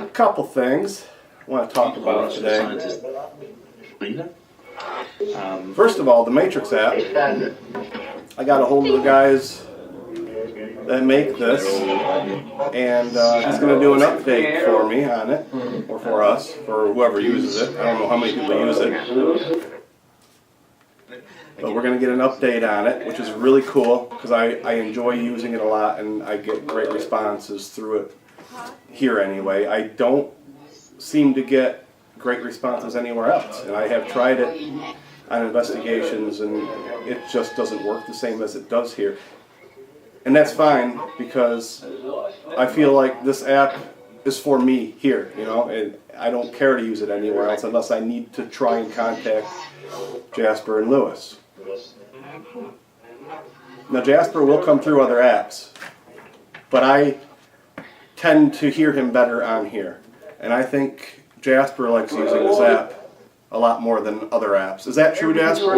A couple things I want to talk about today. First of all, the Matrix app. I got a hold of the guys that make this, and he's going to do an update for me on it, or for us, for whoever uses it. I don't know how many people use it. But we're going to get an update on it, which is really cool, because I enjoy using it a lot, and I get great responses through it here anyway. I don't seem to get great responses anywhere else, and I have tried it on investigations, and it just doesn't work the same as it does here. And that's fine, because I feel like this app is for me here, you know, and I don't care to use it anywhere else unless I need to try and contact Jasper and Lewis. Now Jasper will come through other apps, but I tend to hear him better on here. And I think Jasper likes using this app a lot more than other apps. Is that true, Jasper?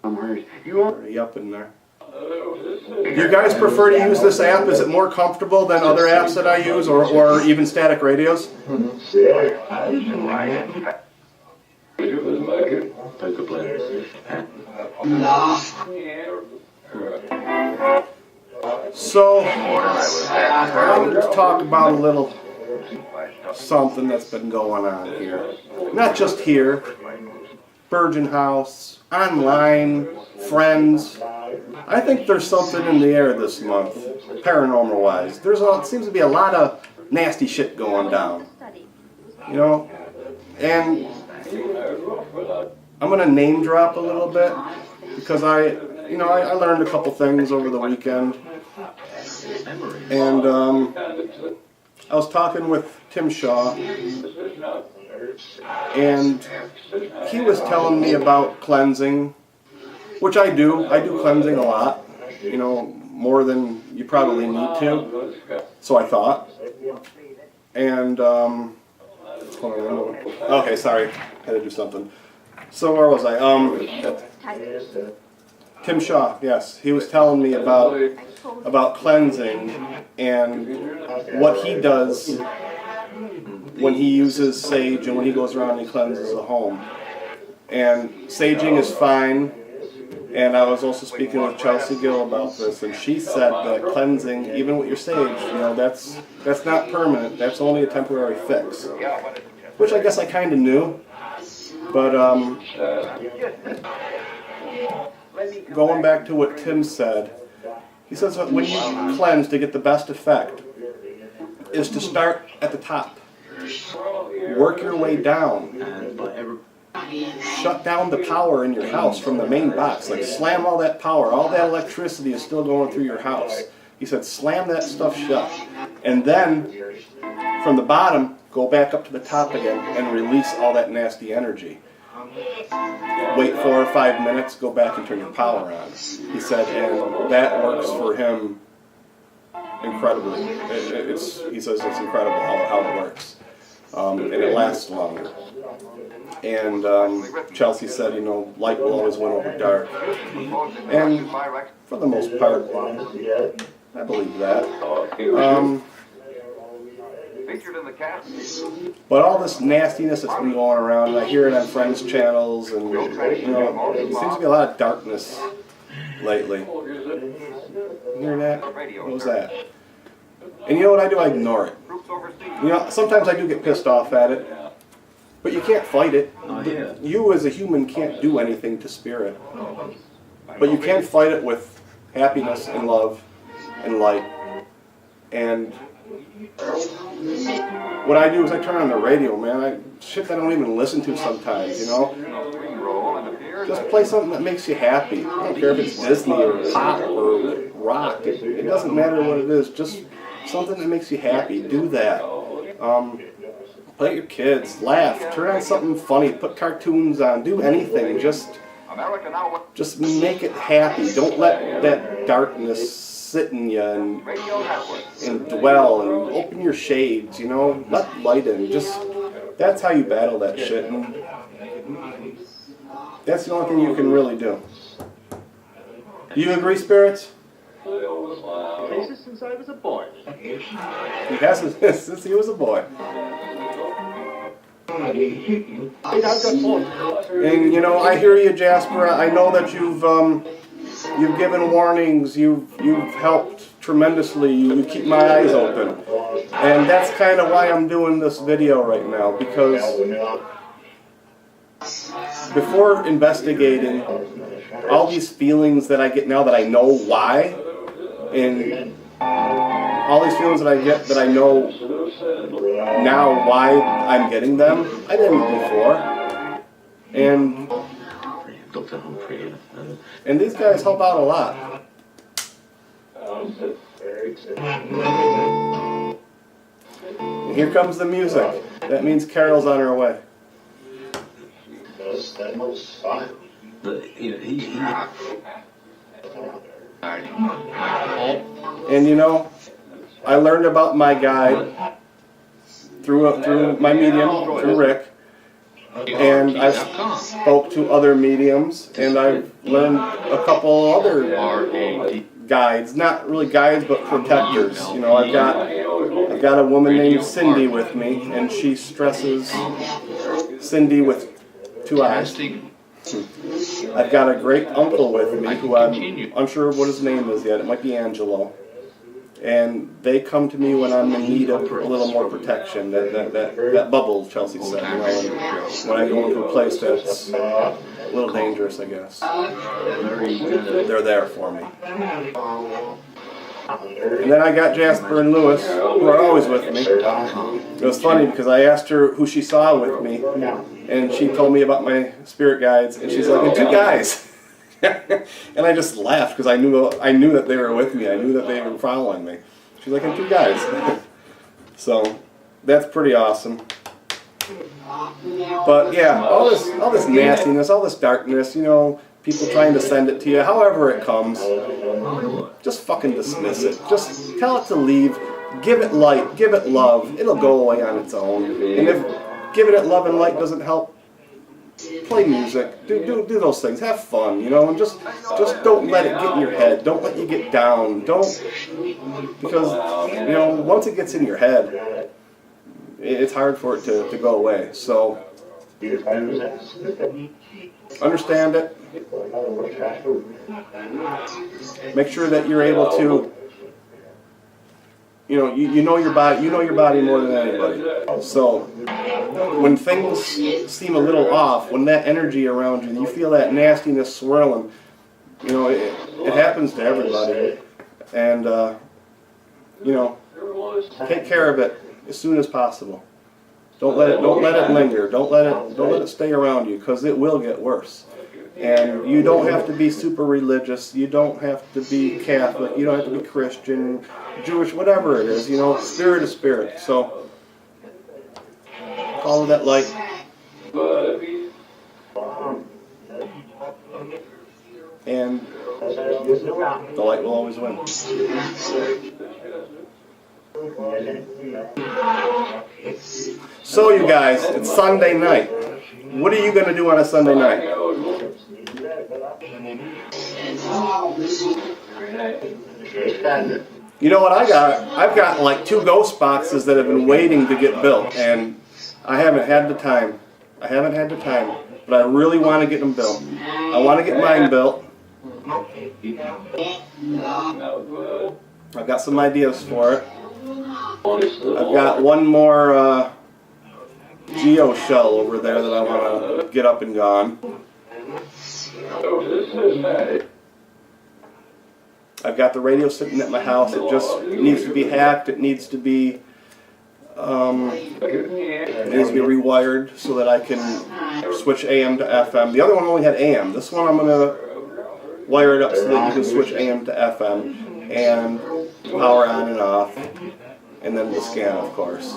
Already up in there. Do you guys prefer to use this app? Is it more comfortable than other apps that I use, or even static radios? So, I wanted to talk about a little something that's been going on here. Not just here, Virgin House, online, friends. I think there's something in the air this month, paranormal-wise. It seems to be a lot of nasty shit going down. You know? And I'm going to name drop a little bit, because I learned a couple things over the weekend. And I was talking with Tim Shaw, and he was telling me about cleansing, which I do. I do cleansing a lot, you know, more than you probably need to, so I thought. And, okay, sorry, had to do something. So where was I? Tim Shaw, yes, he was telling me about cleansing and what he does when he uses sage and when he goes around and he cleanses the home. And saging is fine, and I was also speaking with Chelsea Gill about this, and she said that cleansing, even with your sage, you know, that's not permanent, that's only a temporary fix. Which I guess I kind of knew, but going back to what Tim said, he says that when you cleanse to get the best effect is to start at the top. Work your way down. Shut down the power in your house from the main box. Like slam all that power. All that electricity is still going through your house. He said slam that stuff shut. And then from the bottom, go back up to the top again and release all that nasty energy. Wait 4 or 5 minutes, go back and turn your power on. He said, and that works for him incredibly. He says it's incredible how it works. And it lasts longer. And Chelsea said, you know, light will always win over dark. And for the most part, I believe that. But all this nastiness that's been going around, and I hear it on friends' channels, and you know, there seems to be a lot of darkness lately. You hear that? What was that? And you know what I do? I ignore it. You know, sometimes I do get pissed off at it, but you can't fight it. You as a human can't do anything to spirit. But you can fight it with happiness and love and light. And what I do is I turn on the radio, man. Shit that I don't even listen to sometimes, you know? Just play something that makes you happy. I don't care if it's Disney or pop or rock. It doesn't matter what it is. Just something that makes you happy. Do that. Play with your kids. Laugh. Turn on something funny. Put cartoons on. Do anything. Just make it happy. Don't let that darkness sit in you and dwell and open your shades, you know, let light in. Just, that's how you battle that shit, and that's the only thing you can really do. Do you agree, spirits? Places since I was a boy. He has since he was a boy. And you know, I hear you, Jasper. I know that you've given warnings. You've helped tremendously. You keep my eyes open, and that's kind of why I'm doing this video right now, because before investigating all these feelings that I get now that I know why, and all these feelings that I get that I know now why I'm getting them, I didn't before. And these guys help out a lot. And here comes the music. That means Carol's on her way. And you know, I learned about my guide through my medium, through Rick, and I spoke to other mediums, and I've learned a couple other guides, not really guides, but protectors. You know, I've got a woman named Cindy with me, and she stresses Cindy with 2 eyes. I've got a great uncle with me who I'm unsure of what his name is yet. It might be Angelo. And they come to me when I'm in need of a little more protection. That bubble, Chelsea said, you know, when I go into a place that's a little dangerous, I guess. They're there for me. And then I got Jasper and Lewis, who are always with me. It was funny because I asked her who she saw with me, and she told me about my spirit guides, and she's like, and 2 guys. And I just laughed because I knew that they were with me. I knew that they were following me. She's like, and 2 guys. So that's pretty awesome. But yeah, all this nastiness, all this darkness, you know, people trying to send it to you, however it comes, just fucking dismiss it. Just tell it to leave. Give it light. Give it love. It'll go away on its own. And if giving it love and light doesn't help, play music. Do those things. Have fun. You know, and just don't let it get in your head. Don't let you get down. Because you know, once it gets in your head, it's hard for it to go away. So understand it. Make sure that you're able to, you know your body more than anybody. So when things seem a little off, when that energy around you feel that nastiness swirling, you know, it happens to everybody. And you know, take care of it as soon as possible. Don't let it linger. Don't let it stay around you, because it will get worse. And you don't have to be super religious. You don't have to be Catholic. You don't have to be Christian, Jewish, whatever it is. You know, spirit is spirit. So follow that light. And the light will always win. So you guys, it's Sunday night. What are you going to do on a Sunday night? You know what I got? I've got like 2 ghost boxes that have been waiting to get built, and I haven't had the time. But I really want to get them built. I want to get mine built. I've got some ideas for it. I've got one more Geo shell over there that I want to get up and gone. I've got the radio sitting at my house. It just needs to be hacked. It needs to be rewired so that I can switch AM to FM. The other one only had AM. This one I'm going to wire it up so that you can switch AM to FM and power on and off, and then the scan, of course.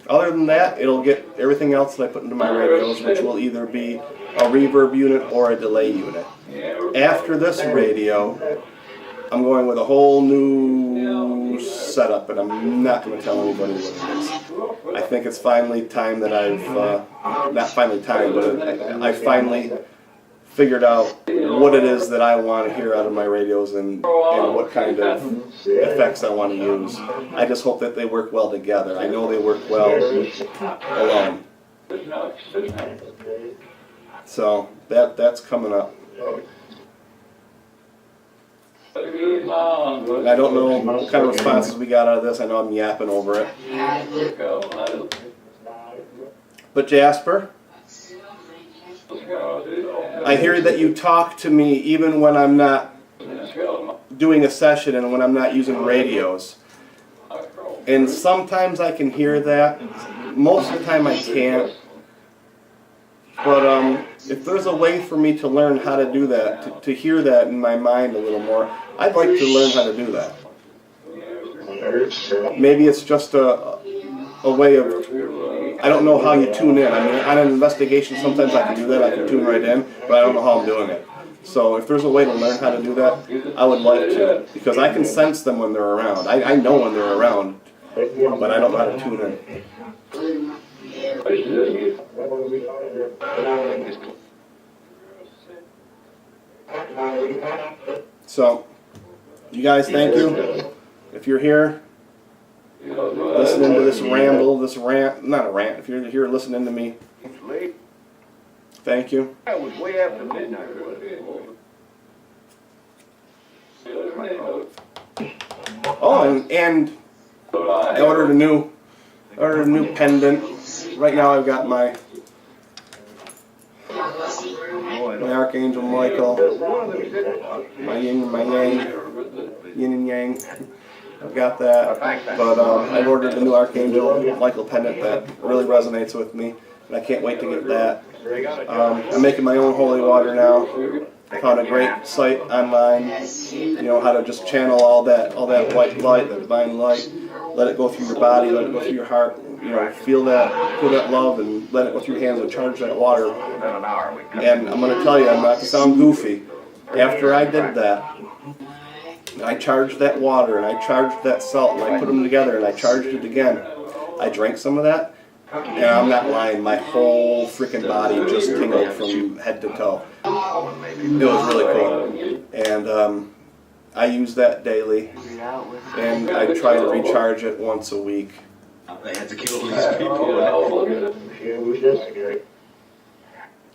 Other than that, it'll get everything else that I put into my radios, which will either be a reverb unit or a delay unit. After this radio, I'm going with a whole new setup, and I'm not going to tell anybody what it is. I think it's finally time that I finally figured out what it is that I want to hear out of my radios and what kind of effects I want to use. I just hope that they work well together. I know they work well alone. So that's coming up. I don't know what kind of responses we got out of this. I know I'm yapping over it. But Jasper, I hear that you talk to me even when I'm not doing a session and when I'm not using radios. And sometimes I can hear that. Most of the time I can't. But if there's a way for me to learn how to do that, to hear that in my mind a little more, I'd like to learn how to do that. Maybe it's just a way of, I don't know how you tune in. I mean, on an investigation, sometimes I can do that. I can tune right in, but I don't know how I'm doing it. So if there's a way to learn how to do that, I would like to, because I can sense them when they're around. I know when they're around, but I don't know how to tune in. So, you guys, thank you. If you're here, listening to this ramble, this rant, not a rant, if you're here listening to me, thank you. That was way after midnight. Oh, and I ordered a new pendant. Right now I've got my Archangel Michael, my yin and my yang, yin and yang. I've got that, but I've ordered a new Archangel Michael pendant that really resonates with me, and I can't wait to get that. I'm making my own holy water now. I found a great site online, you know, how to just channel all that white light, that divine light, let it go through your body, let it go through your heart, you know, feel that love, and let it go through your hands and charge that water. And I'm going to tell you, I'm not to sound goofy, after I did that, I charged that water, and I charged that salt, and I put them together, and I charged it again. I drank some of that, and I'm not lying, my whole freaking body just tingled from head to toe. It was really cool. And I use that daily, and I try to recharge it once a week. They had to kill these people.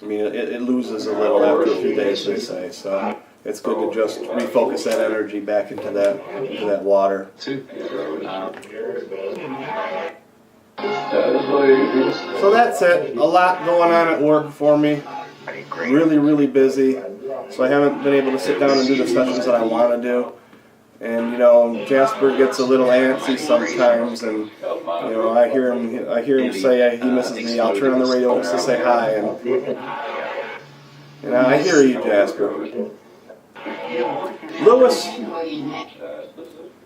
I mean, it loses a little after a few days, they say, so it's good to just refocus that energy back into that water. So that's it. A lot going on at work for me. Really, really busy. So I haven't been able to sit down and do the sessions that I want to do. And you know, Jasper gets a little antsy sometimes, and you know, I hear him say he misses me. I'll turn on the radio just to say hi, and I hear you, Jasper.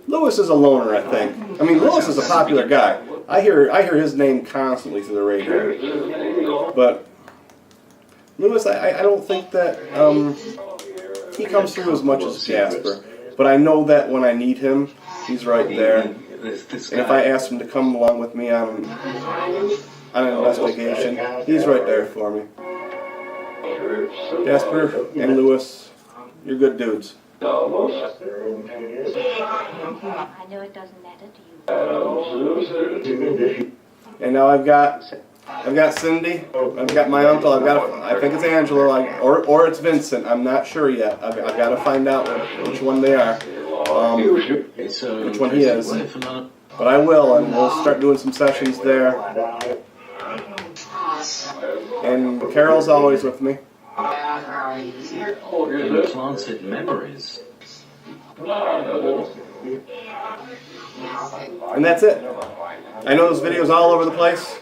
Lewis is a loner, I think. I mean, Lewis is a popular guy. I hear his name constantly through the radio. But Lewis, I don't think that he comes through as much as Jasper. But I know that when I need him, he's right there. And if I ask him to come along with me on an investigation, he's right there for me. Jasper and Lewis, you're good dudes. I know it doesn't matter to you. And now I've got Cindy, I've got my uncle, I think it's Angelo, or it's Vincent. I'm not sure yet. I've got to find out which one they are, which one he is. But I will, and we'll start doing some sessions there. And Carol's always with me. Implanted memories. And that's it. I know this video's all over the place.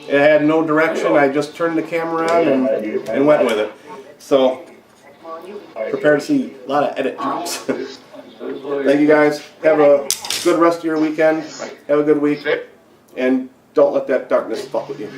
It had no direction. I just turned the camera on and went with it. So, prepare to see a lot of edit jobs. Thank you guys. Have a good rest of your weekend. Have a good week. And don't let that darkness fuck with you.